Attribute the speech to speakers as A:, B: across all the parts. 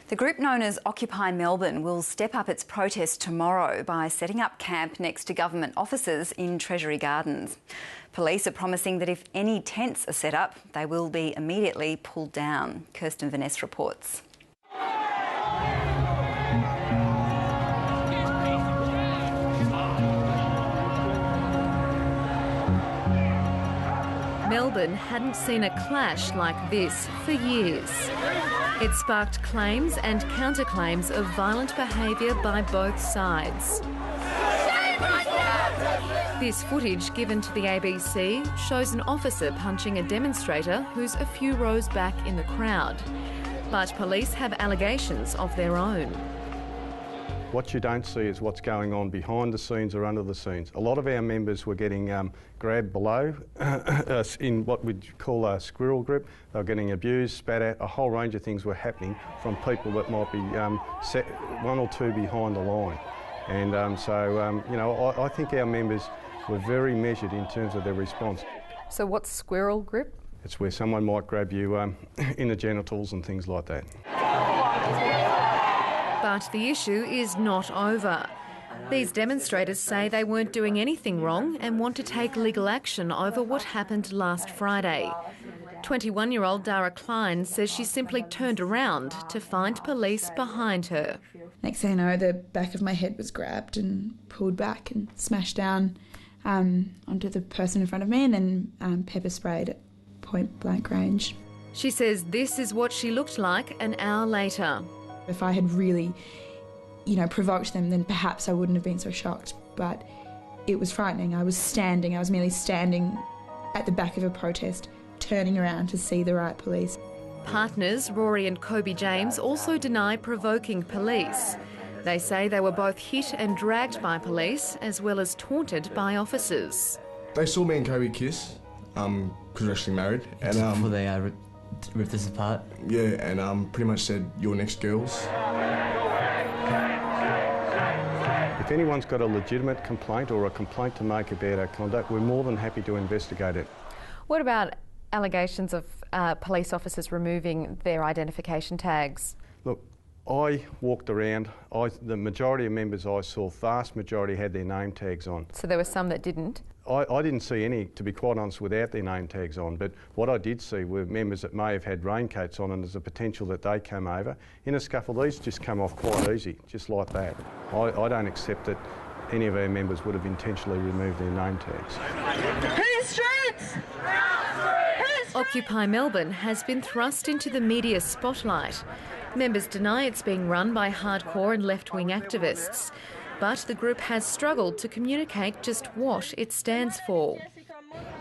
A: The group known as Occupy Melbourne will step up its protest tomorrow by setting up camp next to government offices in Treasury Gardens. Police are promising that if any tents are set up, they will be immediately pulled down. Kirsten Vaness reports.
B: Melbourne hadn't seen a clash like this for years. It sparked claims and counterclaims of violent behaviour by both sides. This footage given to the ABC shows an officer punching a demonstrator who's a few rows back in the crowd. But police have allegations of their own.
C: What you don't see is what's going on behind the scenes or under the scenes. A lot of our members were getting grabbed below in what we'd call a squirrel grip. They were getting abused, spat at. A whole range of things were happening from people that might be set one or two behind the line. And I think our members were very measured in terms of their response.
B: So what's squirrel grip?
C: It's where someone might grab you in the genitals and things like that.
B: But the issue is not over. These demonstrators say they weren't doing anything wrong and want to take legal action over what happened last Friday. 21-year-old Dara Klein says she simply turned around to find police behind her.
D: Next thing I know, the back of my head was grabbed and pulled back and smashed down onto the person in front of me and then pepper sprayed at point blank range.
B: She says this is what she looked like an hour later.
D: If I had really, provoked them, then perhaps I wouldn't have been so shocked. But it was frightening. I was merely standing at the back of a protest, turning around to see the riot police.
B: Partners Rory and Kobe James also deny provoking police. They say they were both hit and dragged by police, as well as taunted by officers.
E: They saw me and Kobe kiss, because we're actually married. And
F: before they ripped us apart?
E: Yeah, and pretty much said, "You're next, girls."
C: If anyone's got a legitimate complaint or a complaint to make about our conduct, we're more than happy to investigate it.
B: What about allegations of police officers removing their identification tags?
C: Look, I walked around. The majority of members I saw, vast majority had their name tags on.
B: So there were some that didn't?
C: I didn't see any, to be quite honest, without their name tags on, but what I did see were members that may have had raincoats on, and there's a potential that they came over. In a scuffle, these just come off quite easy, just like that. I don't accept that any of our members would have intentionally removed their name tags.
G: Whose streets?
B: Occupy Melbourne has been thrust into the media spotlight. Members deny it's being run by hardcore and left-wing activists. But the group has struggled to communicate just what it stands for.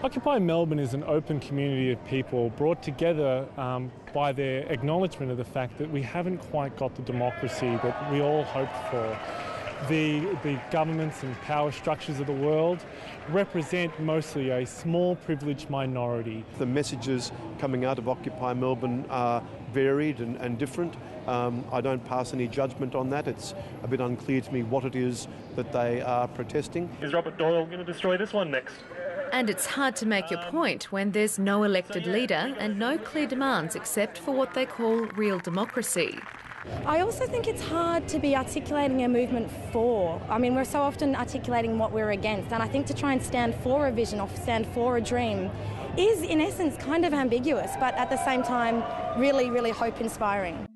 H: Occupy Melbourne is an open community of people brought together by their acknowledgement of the fact that we haven't quite got the democracy that we all hoped for. The governments and power structures of the world represent mostly a small privileged minority.
I: The messages coming out of Occupy Melbourne are varied and different. I don't pass any judgment on that. It's a bit unclear to me what it is that they are protesting.
H: Is Robert Doyle going to destroy this one next?
B: And it's hard to make your point when there's no elected leader and no clear demands except for what they call real democracy.
J: I also think it's hard to be articulating a movement for. I mean, we're so often articulating what we're against, and I think to try and stand for a vision or stand for a dream is, in essence, kind of ambiguous, but at the same time, really, really hope-inspiring.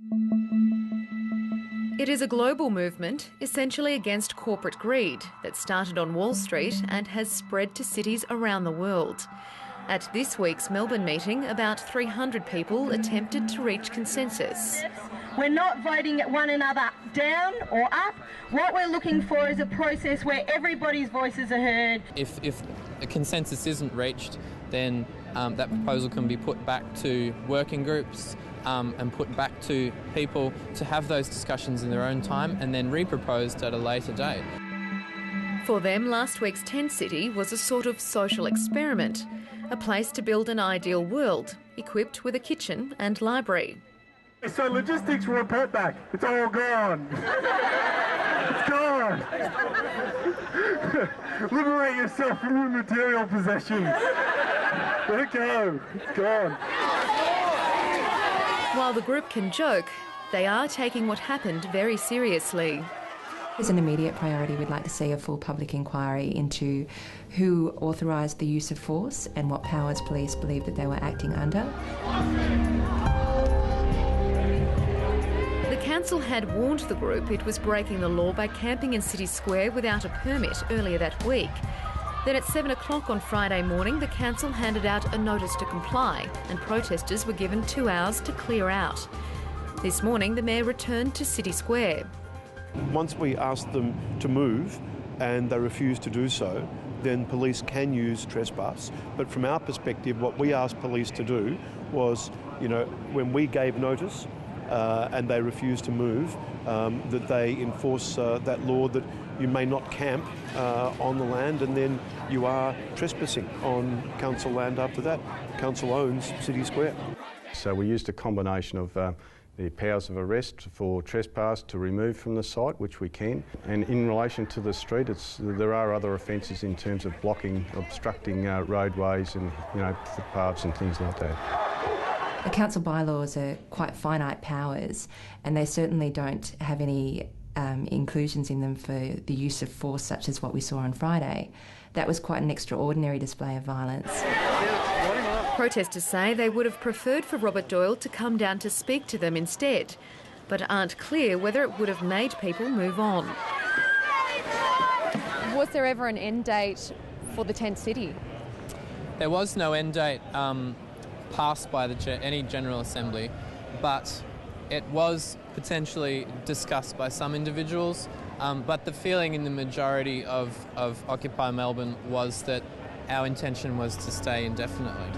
B: It is a global movement, essentially against corporate greed, that started on Wall Street and has spread to cities around the world. At this week's Melbourne meeting, about 300 people attempted to reach consensus.
G: We're not voting one another down or up. What we're looking for is a process where everybody's voices are heard.
K: If a consensus isn't reached, then that proposal can be put back to working groups and put back to people to have those discussions in their own time and then re-proposed at a later date.
B: For them, last week's tent city was a sort of social experiment, a place to build an ideal world, equipped with a kitchen and library.
H: So logistics report back. It's all gone. It's gone. Liberate yourself from your material possessions. Let it go. It's gone.
B: While the group can joke, they are taking what happened very seriously.
L: As an immediate priority, we'd like to see a full public inquiry into who authorised the use of force and what powers police believe that they were acting under.
B: The council had warned the group it was breaking the law by camping in City Square without a permit earlier that week. Then at 7 o'clock on Friday morning, the council handed out a notice to comply and protesters were given 2 hours to clear out. This morning, the mayor returned to City Square.
I: Once we asked them to move and they refused to do so, then police can use trespass. But from our perspective, what we asked police to do was, when we gave notice and they refused to move, that they enforce that law that you may not camp on the land, and then you are trespassing on council land after that. Council owns City Square.
C: So we used a combination of the powers of arrest for trespass to remove from the site, which we can. And in relation to the street, there are other offences in terms of blocking, obstructing roadways and footpaths and things like that.
L: The council bylaws are quite finite powers, and they certainly don't have any inclusions in them for the use of force such as what we saw on Friday. That was quite an extraordinary display of violence.
B: Protesters say they would have preferred for Robert Doyle to come down to speak to them instead, but aren't clear whether it would have made people move on.
M: Was there ever an end date for the tent city?
K: There was no end date passed by any General Assembly, but it was potentially discussed by some individuals, but the feeling in the majority of Occupy Melbourne was that our intention was to stay indefinitely.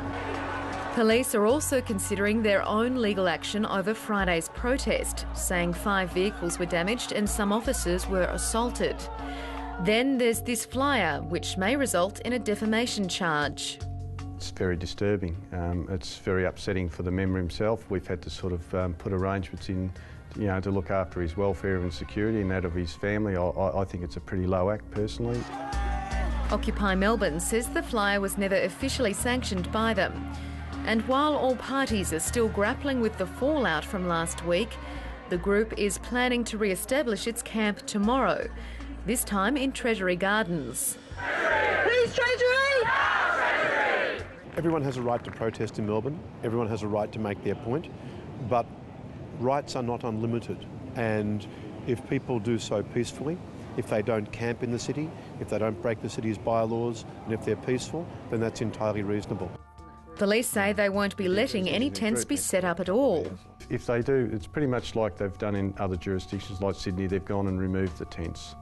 B: Police are also considering their own legal action over Friday's protest, saying 5 vehicles were damaged and some officers were assaulted. Then there's this flyer, which may result in a defamation charge.
C: It's very disturbing. It's very upsetting for the member himself. We've had to sort of put arrangements in, to look after his welfare and security and that of his family. I think it's a pretty low act, personally.
B: Occupy Melbourne says the flyer was never officially sanctioned by them. And while all parties are still grappling with the fallout from last week, the group is planning to re-establish its camp tomorrow, this time in Treasury Gardens.
G: Please, Treasury!
I: Everyone has a right to protest in Melbourne. Everyone has a right to make their point, but rights are not unlimited. And if people do so peacefully, if they don't camp in the city, if they don't break the city's bylaws, and if they're peaceful, then that's entirely reasonable.
B: Police say they won't be letting any tents be set up at all.
C: If they do, it's pretty much like they've done in other jurisdictions like Sydney. They've gone and removed the tents.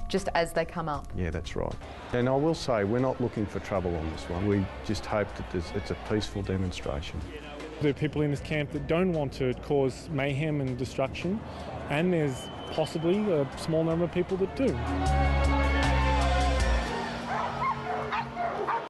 M: Just as they come up?
C: Yeah, that's right. And I will say, we're not looking for trouble on this one. We just hope that it's a peaceful demonstration.
H: There are people in this camp that don't want to cause mayhem and destruction, and there's possibly a small number of people that do.